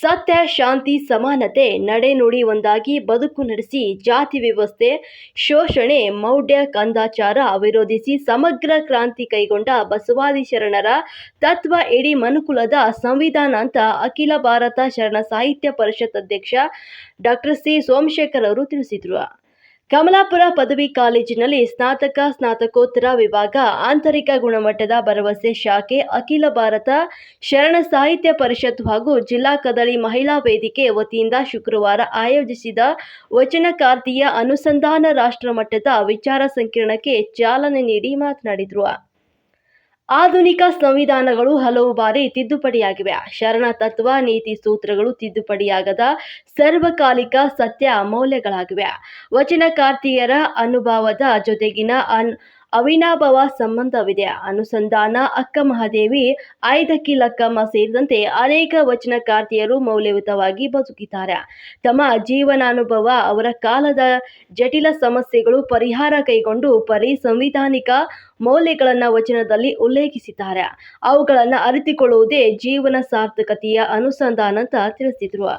ಸತ್ಯ, ಶಾಂತಿ, ಸಮಾನತೆ, ನಡೆನುಡಿ ಒಂದಾಗಿ ಬದುಕು ನಡೆಸಿ ಜಾತಿ ವ್ಯವಸ್ಥೆ, ಶೋಷಣೆ, ಮೌಢ್ಯ, ಕಂದಾಚಾರ ವಿರೋಧಿಸಿ ಸಮಗ್ರ ಕ್ರಾಂತಿ ಕೈಗೊಂಡ ಬಸವಾದಿ ಶರಣರ ತತ್ವ ಇಡೀ ಮನುಕುಲದ ಸಂವಿಧಾನ ಅಂತ ಅಖಿಲ ಭಾರತ ಶರಣ ಸಾಹಿತ್ಯ ಪರಿಷತ್ ಅಧ್ಯಕ್ಷ ಡಾಕ್ಟರ್ ಸಿ ಸೋಮಶೇಖರ್ ಅವರು ತಿಳಿಸಿದರು. ಕಮಲಾಪುರ ಪದವಿ ಕಾಲೇಜಿನಲ್ಲಿ ಸ್ನಾತಕೋತ್ತರ ವಿಭಾಗ ಆಂತರಿಕ ಗುಣಮಟ್ಟದ ಭರವಸೆ ಶಾಖೆ ಅಖಿಲ ಭಾರತ ಶರಣ ಸಾಹಿತ್ಯ ಪರಿಷತ್ ಹಾಗೂ ಜಿಲ್ಲಾ ಕದಳಿ ಮಹಿಳಾ ವೇದಿಕೆ ವತಿಯಿಂದ ಶುಕ್ರವಾರ ಆಯೋಜಿಸಿದ ವಚನಕಾರ್ತಿಯ ಅನುಸಂಧಾನ ರಾಷ್ಟ್ರಮಟ್ಟದ ವಿಚಾರ ಸಂಕಿರಣಕ್ಕೆ ಚಾಲನೆ ನೀಡಿ ಮಾತನಾಡಿದರು. ಆಧುನಿಕ ಸಂವಿಧಾನಗಳು ಹಲವು ಬಾರಿ ತಿದ್ದುಪಡಿಯಾಗಿವೆ. ಶರಣ ತತ್ವ ನೀತಿ ಸೂತ್ರಗಳು ತಿದ್ದುಪಡಿಯಾಗದ ಸರ್ವಕಾಲಿಕ ಸತ್ಯ ಮೌಲ್ಯಗಳಾಗಿವೆ. ವಚನಕಾರ್ತಿಯರ ಅನುಭವದ ಜೊತೆಗಿನ ಅವಿನಾಭಾವ ಸಂಬಂಧವಿದೆ. ಅನುಸಂಧಾನ, ಅಕ್ಕ ಮಹಾದೇವಿ, ಐದಕ್ಕಿ ಲಕ್ಕಮ್ಮ ಸೇರಿದಂತೆ ಅನೇಕ ವಚನಕಾರ್ತಿಯರು ಮೌಲ್ಯಯುತವಾಗಿ ಬದುಕಿದ್ದಾರೆ. ತಮ್ಮ ಜೀವನಾನುಭವ, ಅವರ ಕಾಲದ ಜಟಿಲ ಸಮಸ್ಯೆಗಳು ಪರಿಹಾರ ಕೈಗೊಂಡು ಸಂವಿಧಾನಿಕ ಮೌಲ್ಯಗಳನ್ನು ವಚನದಲ್ಲಿ ಉಲ್ಲೇಖಿಸಿದ್ದಾರೆ. ಅವುಗಳನ್ನು ಅರಿತುಕೊಳ್ಳುವುದೇ ಜೀವನ ಸಾರ್ಥಕತೆಯ ಅನುಸಂಧಾನ ಅಂತ ತಿಳಿಸಿದರು.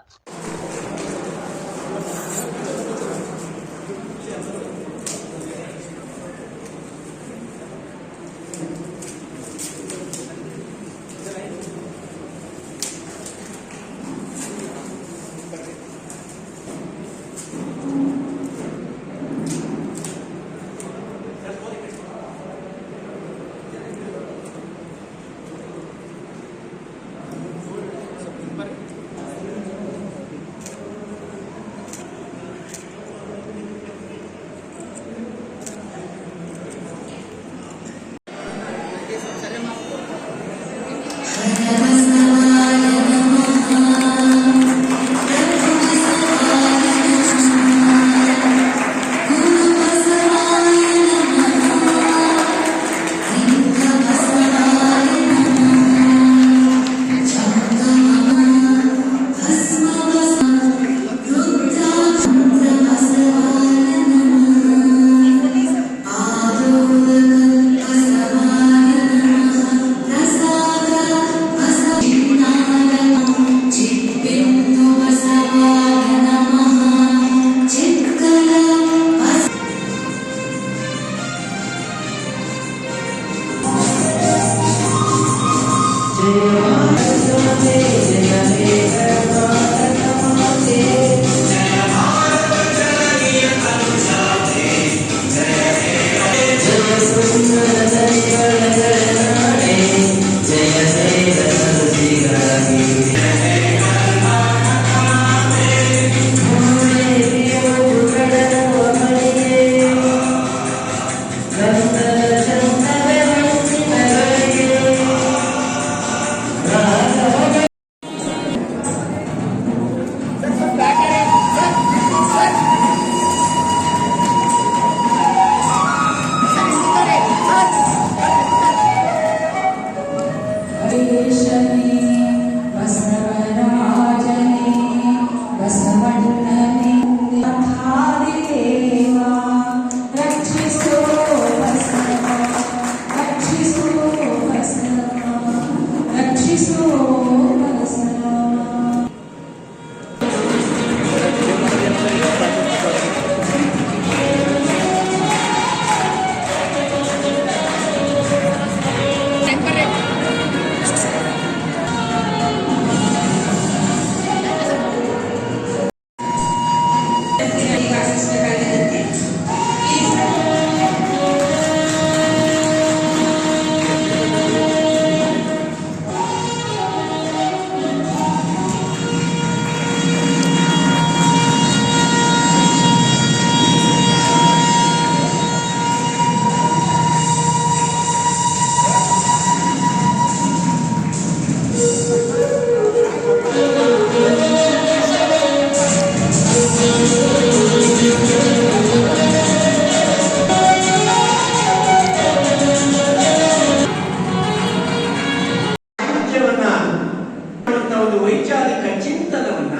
ವೈಚಾರಿಕ ಚಿಂತನವನ್ನ,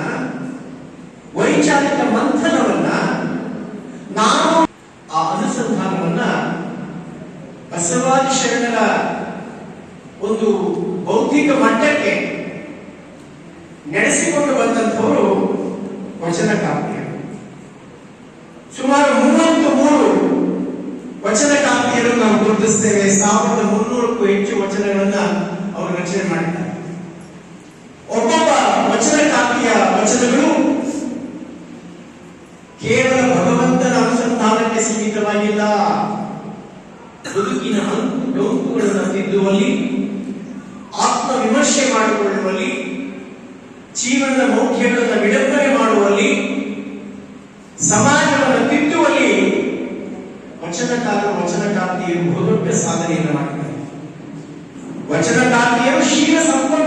ವೈಚಾರಿಕ ಮಂಥನವನ್ನ, ನಾವು ಆ ಅನುಸಂಧಾನವನ್ನ ಬಸವಾದಿ ಶರಣರ ಒಂದು ಬೌದ್ಧಿಕ ಮಟ್ಟಕ್ಕೆ ನಡೆಸಿಕೊಂಡು ಬೆಳೆಸಿಕೊಂಡು ಬಂದಂಥವರು ವಚನಕಾರ್ತಿಯರು. ಸುಮಾರು 33 ವಚನಕಾರ್ತಿಯರನ್ನು ನಾವು ಗುರುತಿಸ್ತೇವೆ. 1300ಕ್ಕೂ ಹೆಚ್ಚು ವಚನಗಳನ್ನ ಅವರು ರಚನೆ ಮಾಡಿದ್ದಾರೆ. ಒಬ್ಬೊಬ್ಬ ವಚನಕಾರ್ತಿಯ ವಚನಗಳು ಕೇವಲ ಭಗವಂತನ ಅನುಸಂಧಾನಕ್ಕೆ ಸೀಮಿತವಾಗಿಲ್ಲ, ಬದುಕಿನ ಡೊಂಕುಗಳನ್ನು ತಿದ್ದುವಲ್ಲಿ, ಆತ್ಮವಿಮರ್ಶೆ ಮಾಡಿಕೊಳ್ಳುವಲ್ಲಿ, ಜೀವನದ ಮೌಢ್ಯಗಳನ್ನು ವಿಡಂಬನೆ ಮಾಡುವಲ್ಲಿ, ಸಮಾಜವನ್ನು ತಿದ್ದುವಲ್ಲಿ ವಚನಕಾರ್ತಿಯರು ಬಹುದೊಡ್ಡ ಸಾಧನೆಯನ್ನು ಮಾಡಿದ್ದಾರೆ. ವಚನಕಾರ್ತಿಯರು ಶೀಲ ಸಂಪನ್ನ